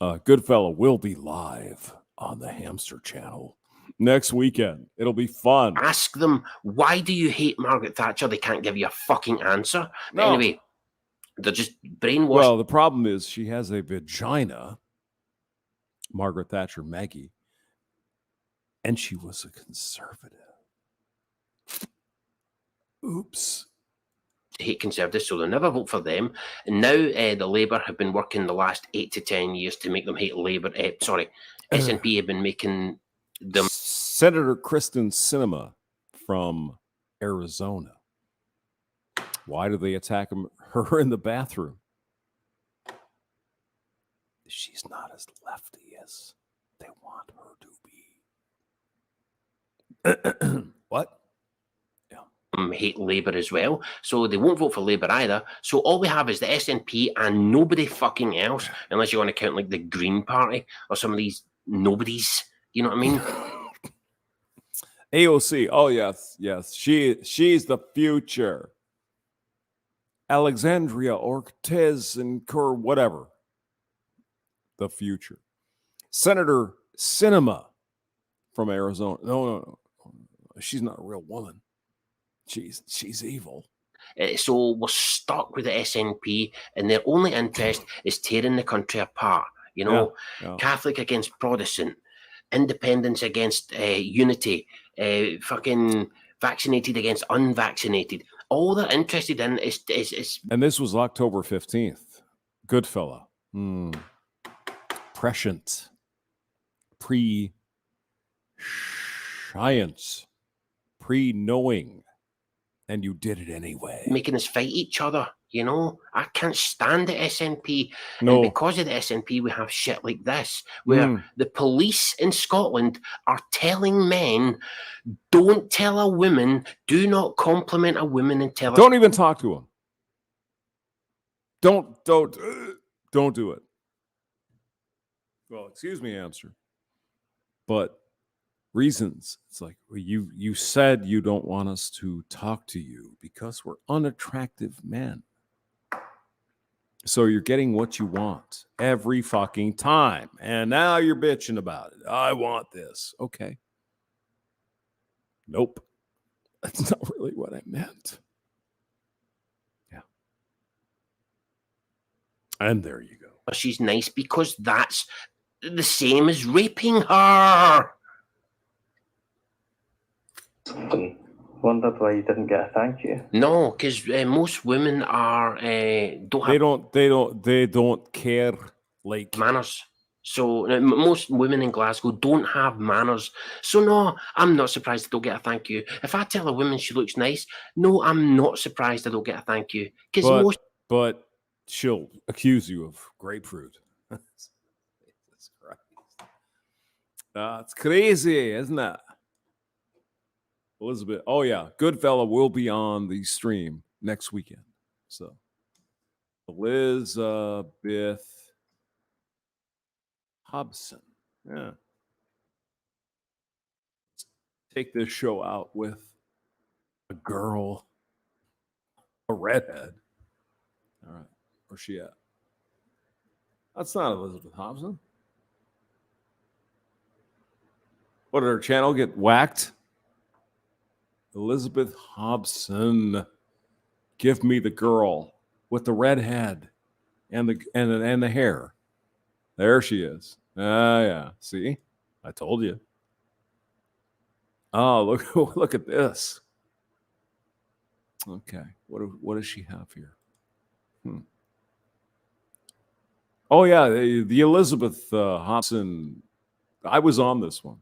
Goodfella will be live on the Hamster channel next weekend. It'll be fun. Ask them, why do you hate Margaret Thatcher? They can't give you a fucking answer. No. Anyway, they're just brainwashed. Well, the problem is she has a vagina, Margaret Thatcher Maggie. And she was a conservative. Oops. Hate Conservatives, so they'll never vote for them. And now the Labour have been working the last 8 to 10 years to make them hate Labour. SNP have been making them. Senator Kristen Sinema from Arizona. Why do they attack her in the bathroom? She's not as lefty as they want her to be. What? Yeah. Hate Labour as well, so they won't vote for Labour either. So all we have is the SNP and nobody fucking else, unless you want to count like the Green Party or some of these nobodies. You know what I mean? AOC. Oh yes. She's the future. Alexandria Ortiz and whatever. The future. Senator Sinema from Arizona. No. She's not a real woman. She's evil. So we're stuck with the SNP, and their only interest is tearing the country apart. Catholic against Protestant, independence against unity, fucking vaccinated against unvaccinated. All they're interested in is. And this was October 15th. Goodfella. Prescient. Pre-science. Pre-knowing. And you did it anyway. Making us fight each other. I can't stand the SNP. No. And because of the SNP, we have shit like this, where the police in Scotland are telling men, don't tell a woman, do not compliment a woman and tell her. Don't even talk to him. Don't do it. Well, excuse me, Hamster. But reasons. It's like, well, you said you don't want us to talk to you because we're unattractive men. So you're getting what you want every fucking time. And now you're bitching about it. I want this. Okay. Nope. That's not really what I meant. Yeah. And there you go. She's nice because that's the same as raping her. Wondered why you didn't get a thank you. No, because most women are they don't care like manners. So most women in Glasgow don't have manners. So no, I'm not surprised I don't get a thank you. If I tell a woman she looks nice, no, I'm not surprised I don't get a thank you. But she'll accuse you of grapefruit. Jesus Christ. It's crazy, isn't it? Elizabeth. Oh, yeah. Goodfella will be on the stream next weekend. So, Elizabeth Hobson. Yeah. Let's take this show out with a girl, a redhead. All right. Where's she at? That's not Elizabeth Hobson. What, did her channel get whacked? Elizabeth Hobson, give me the girl with the red head and the hair. There she is. Yeah. See, I told you. Oh, look at this. Okay, what does she have here? Oh yeah, the Elizabeth Hobson. I was on this one.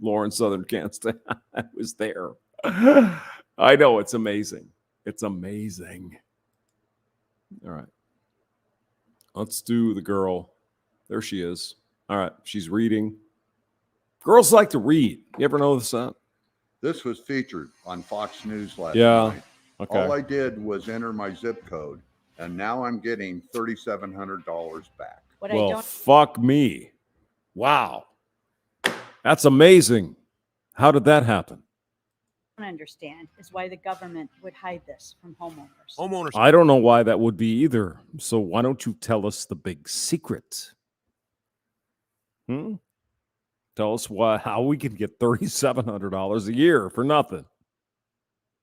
Lauren Southern can't stay. I was there. I know, it's amazing. It's amazing. All right. Let's do the girl. There she is. All right. She's reading. Girls like to read. You ever notice that? This was featured on Fox News last night. Okay. All I did was enter my zip code, and now I'm getting $3,700 back. Well, fuck me. Wow. That's amazing. How did that happen? Understand is why the government would hide this from homeowners. I don't know why that would be either. So why don't you tell us the big secret? Tell us how we can get $3,700 a year for nothing.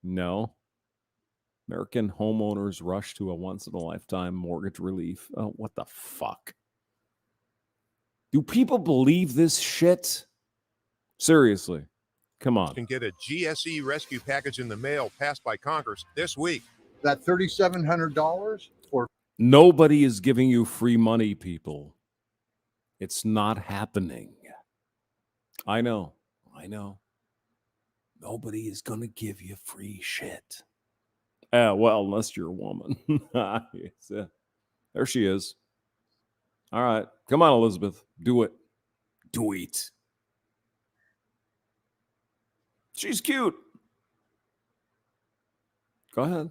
No. American homeowners rush to a once-in-a-lifetime mortgage relief. Oh, what the fuck? Do people believe this shit? Seriously. Come on. Can get a GSE rescue package in the mail passed by Congress this week. That $3,700 for nobody is giving you free money, people. It's not happening. I know. Nobody is going to give you free shit. Well, unless you're a woman. There she is. All right. Come on, Elizabeth. Do it. Do it. She's cute. Go ahead.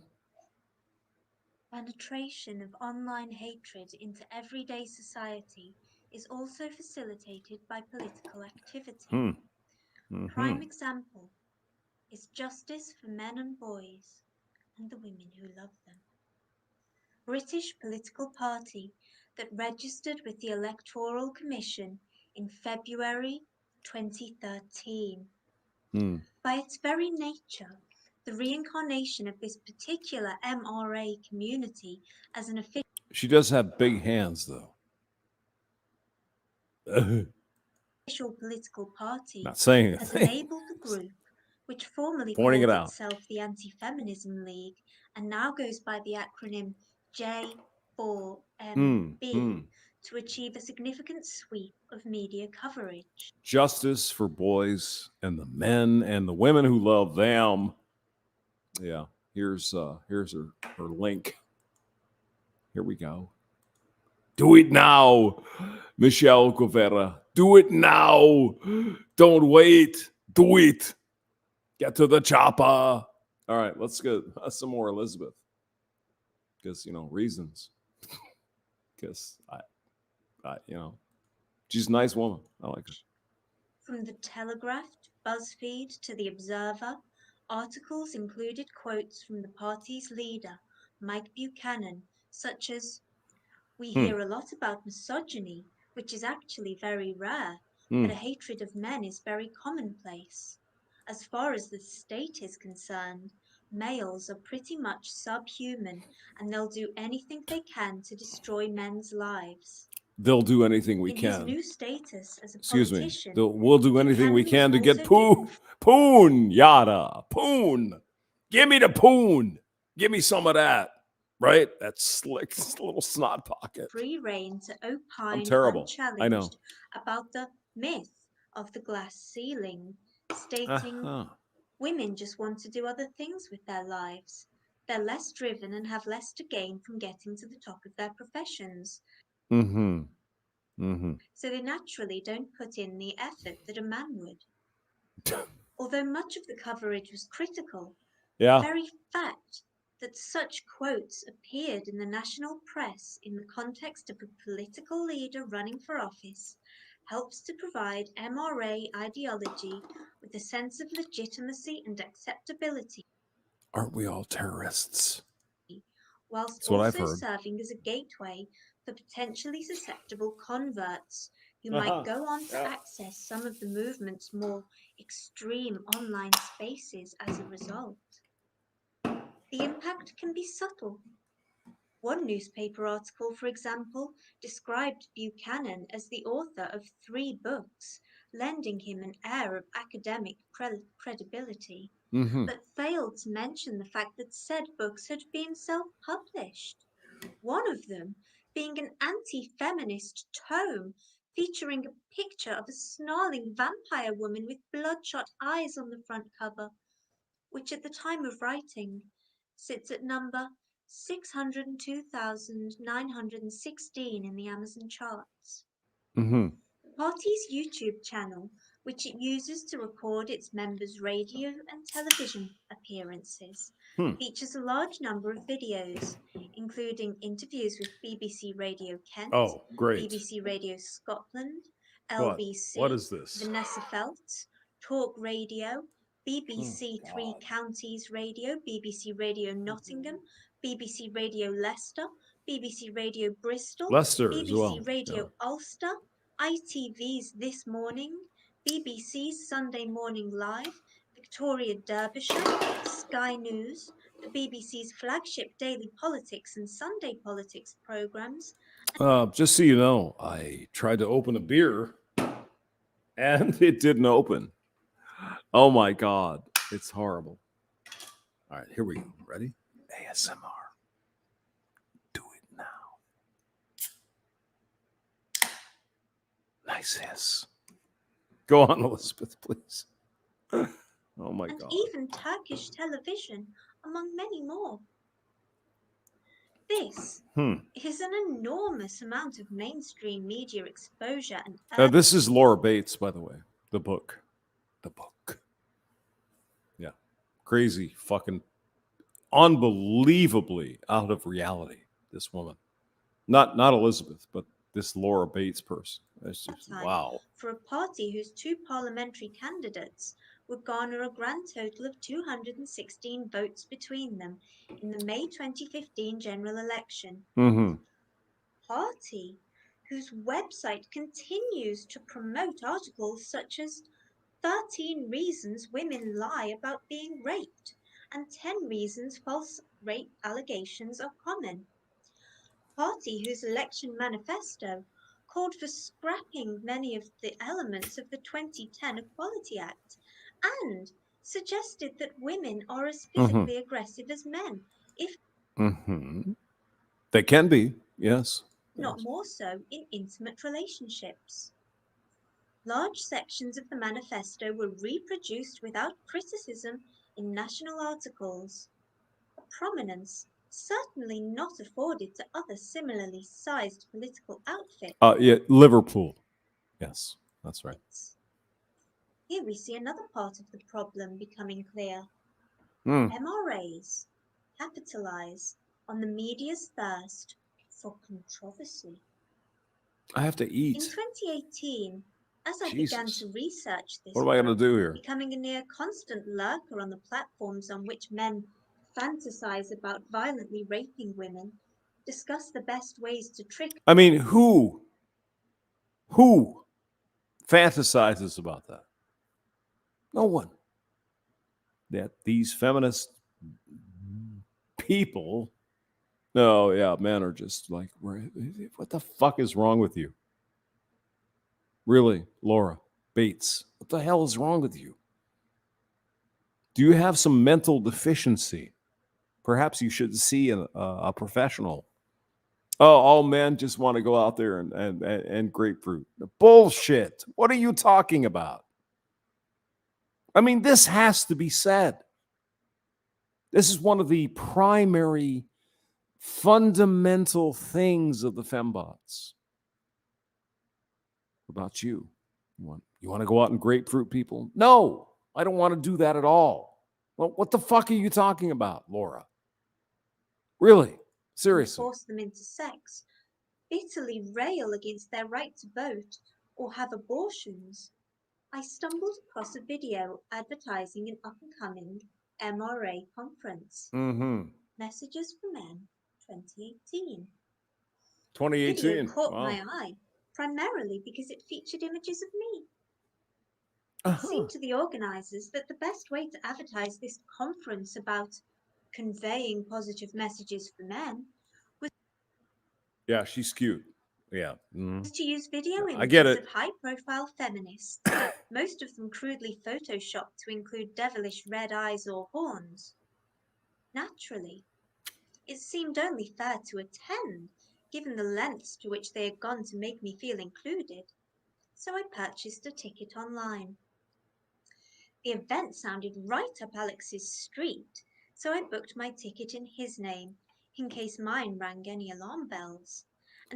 Penetration of online hatred into everyday society is also facilitated by political activity. Prime example is Justice for Men and Boys and the women who love them. British political party that registered with the Electoral Commission in February 2013. By its very nature, the reincarnation of this particular MRA community as an official... She does have big hands, though. Political party Not saying has anything. enabled the group, which formerly Pointing called it out. itself the Anti-Feminism League and now goes by the acronym J4MB, to achieve a significant sweep of media coverage. Justice for boys and the men and the women who love them. Yeah, here's her link. Here we go. Do it now, Michelle Guevara. Do it now. Don't wait. Do it. Get to the chopper. All right, let's get some more Elizabeth. Because, reasons. Because I, she's a nice woman. I like her. From the Telegraph, BuzzFeed to the Observer, articles included quotes from the party's leader, Mike Buchanan, such as, "We hear a lot about misogyny, which is actually very rare, but a hatred of men is very commonplace. As far as the state is concerned, males are pretty much subhuman, and they'll do anything they can to destroy men's lives. They'll do anything we In can." his new status as a Excuse me. politician, We'll do anything we can to get also poon, yada, poon. Give me the poon. Give me some of that. Right? That's slick. It's a little snot pocket. Free rein to opine unchallenged I know. About the myth of the glass ceiling, stating women just want to do other things with their lives. They're less driven and have less to gain from getting to the top of their professions. So they naturally don't put in the effort that a man would. Although much of the coverage was critical, the very fact that such quotes appeared in the national press in the context of a political leader running for office helps to provide MRA ideology with a sense of legitimacy and acceptability. Aren't we all terrorists? Whilst That's what I've also heard. serving as a gateway for potentially susceptible converts who might go on to access some of the movement's more extreme online spaces as a result. The impact can be subtle. One newspaper article, for example, described Buchanan as the author of 3 books, lending him an air of academic credibility, but failed to mention the fact that said books had been self-published. One of them being an anti-feminist tome featuring a picture of a snarling vampire woman with bloodshot eyes on the front cover, which at the time of writing sits at number 602,916 in the Amazon charts. The party's YouTube channel, which it uses to record its members' radio and television appearances, features a large number of videos, including interviews with BBC Radio Kent, BBC Radio Scotland, LBC, what is this? Vanessa Feltz, Talk Radio, BBC Three Counties Radio, BBC Radio Nottingham, BBC Radio Leicester, BBC Radio Bristol, Leicester BBC as well. Radio Ulster, ITV's This Morning, BBC's Sunday Morning Live, Victoria Derbyshire, Sky News, the BBC's flagship Daily Politics and Sunday Politics programs. Just so you know, I tried to open a beer and it didn't open. Oh my God. It's horrible. All right, here we go. Ready? ASMR. Do it now. Nice hiss. Go on, Elizabeth, please. Oh my God. And even Turkish television, among many more. This is an enormous amount of mainstream media exposure. And this is Laura Bates, by the way. The book. Yeah. Crazy, fucking unbelievably out of reality, this woman. Not Elizabeth, but this Laura Bates person. It's just, wow. For a party whose 2 parliamentary candidates would garner a grand total of 216 votes between them in the May 2015 general election. Party whose website continues to promote articles such as 13 reasons women lie about being raped and 10 reasons false rape allegations are common. Party whose election manifesto called for scrapping many of the elements of the 2010 Equality Act and suggested that women are as physically aggressive as men, if they can be, yes. Not more so in intimate relationships. Large sections of the manifesto were reproduced without criticism in national articles, a prominence certainly not afforded to other similarly sized political outfits. Yeah, Liverpool. Yes, that's right. Here we see another part of the problem becoming clear. MRAs capitalize on the media's thirst for controversy. I have to eat. In 2018, as I began to research this, what am I going to do here? Becoming a near constant lurker on the platforms on which men fantasize about violently raping women, discuss the best ways to trick. I mean, who fantasizes about that? No one. That these feminist people, no, yeah, men are just like, what the fuck is wrong with you? Really, Laura Bates, what the hell is wrong with you? Do you have some mental deficiency? Perhaps you should see a professional. Oh, all men just want to go out there and grapefruit. Bullshit. What are you talking about? I mean, this has to be said. This is one of the primary fundamental things of the fembots. About you. You want to go out and grapefruit people? No, I don't want to do that at all. Well, what the fuck are you talking about, Laura? Really? Seriously? Force them into sex, bitterly rail against their right to vote or have abortions. I stumbled across a video advertising an up-and-coming MRA conference. Messages for Men 2018. 2018. The video caught my eye, primarily because it featured images of me. It seemed to the organizers that the best way to advertise this conference about conveying positive messages for men was she's cute. Yeah. to use video images of high-profile feminists, most of them crudely photoshopped to include devilish red eyes or horns. Naturally, it seemed only fair to attend, given the lengths to which they had gone to make me feel included, so I purchased a ticket online. The event sounded right up Alex's street, so I booked my ticket in his name, in case mine rang any alarm bells.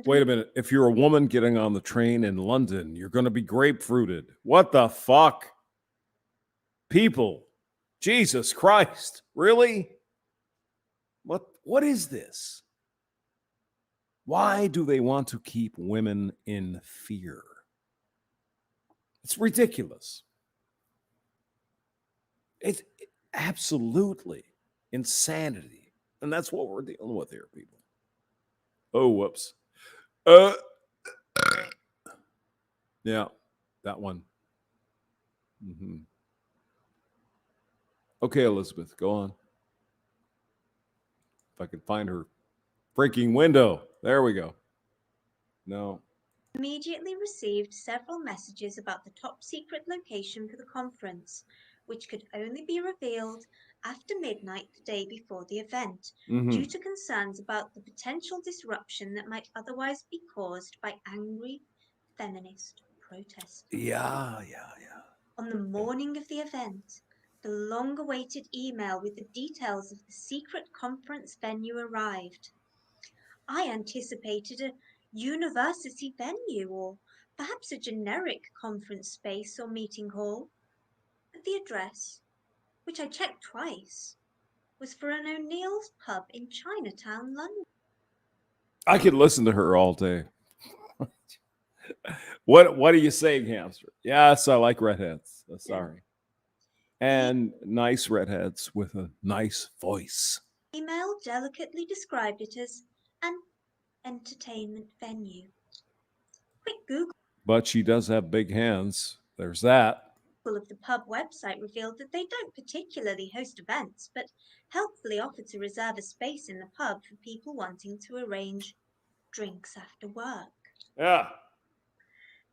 Wait a minute. If you're a woman getting on the train in London, you're going to be grapefruited. What the fuck? People. Jesus Christ. Really? What is this? Why do they want to keep women in fear? It's ridiculous. It's absolutely insanity. And that's what we're dealing with here, people. Oh, whoops. Yeah, that one. Okay, Elizabeth, go on. If I could find her freaking window. There we go. No. Immediately received several messages about the top secret location for the conference, which could only be revealed after midnight the day before the event, due to concerns about the potential disruption that might otherwise be caused by angry feminist protesters. Yeah. On the morning of the event, the long-awaited email with the details of the secret conference venue arrived. I anticipated a university venue or perhaps a generic conference space or meeting hall, but the address, which I checked twice, was for an O'Neill's pub in Chinatown, London. I could listen to her all day. What are you saying, Hamster? Yes, I like redheads. Sorry. And nice redheads with a nice voice. Email delicately described it as an entertainment venue. Quick Google. But she does have big hands. There's that. Of the pub website revealed that they don't particularly host events, but helpfully offer to reserve a space in the pub for people wanting to arrange drinks after work. Yeah.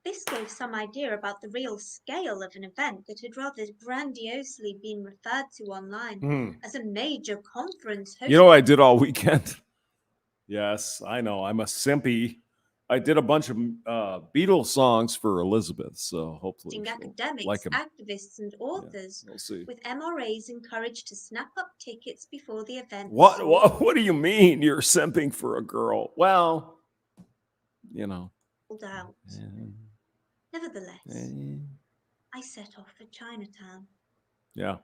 This gave some idea about the real scale of an event that had rather grandiosely been referred to online as a major conference. You know what I did all weekend? Yes, I know. I'm a simpy. I did a bunch of Beatles songs for Elizabeth, so hopefully academics, like activists, and authors, we'll see. with MRAs encouraged to snap up tickets before the event. What do you mean you're simping for a girl? Well, you know. Out. Nevertheless, I set off for Chinatown. Yeah.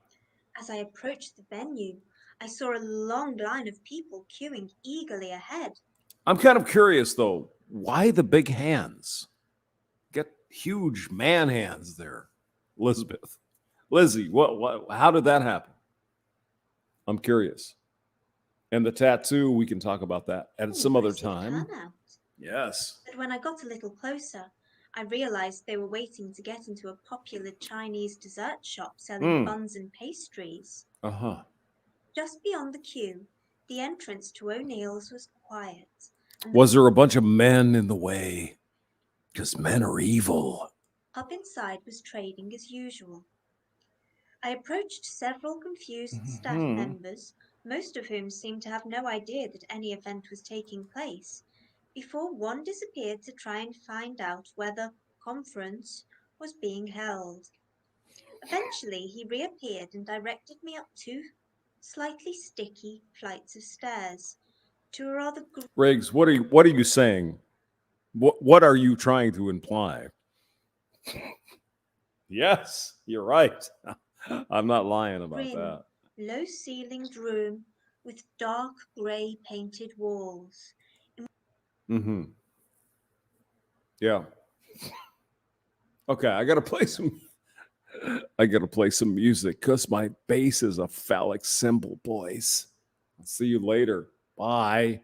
As I approached the venue, I saw a long line of people queuing eagerly ahead. I'm kind of curious, though. Why the big hands? Get huge man hands there, Elizabeth. Lizzie, what? How did that happen? I'm curious. And the tattoo, we can talk about that at some other time. Yes. But when I got a little closer, I realized they were waiting to get into a popular Chinese dessert shop selling buns and pastries. Just beyond the queue, the entrance to O'Neill's was quiet. Was there a bunch of men in the way? Because men are evil. The pub inside was trading as usual. I approached several confused staff members, most of whom seemed to have no idea that any event was taking place, before one disappeared to try and find out whether conference was being held. Eventually, he reappeared and directed me up 2 slightly sticky flights of stairs to a rather... Riggs, what are you saying? What are you trying to imply? Yes, you're right. I'm not lying about that. Low-ceilinged room with dark grey painted walls. Yeah. Okay, I gotta play some music because my bass is a phallic symbol, boys. I'll see you later. Bye.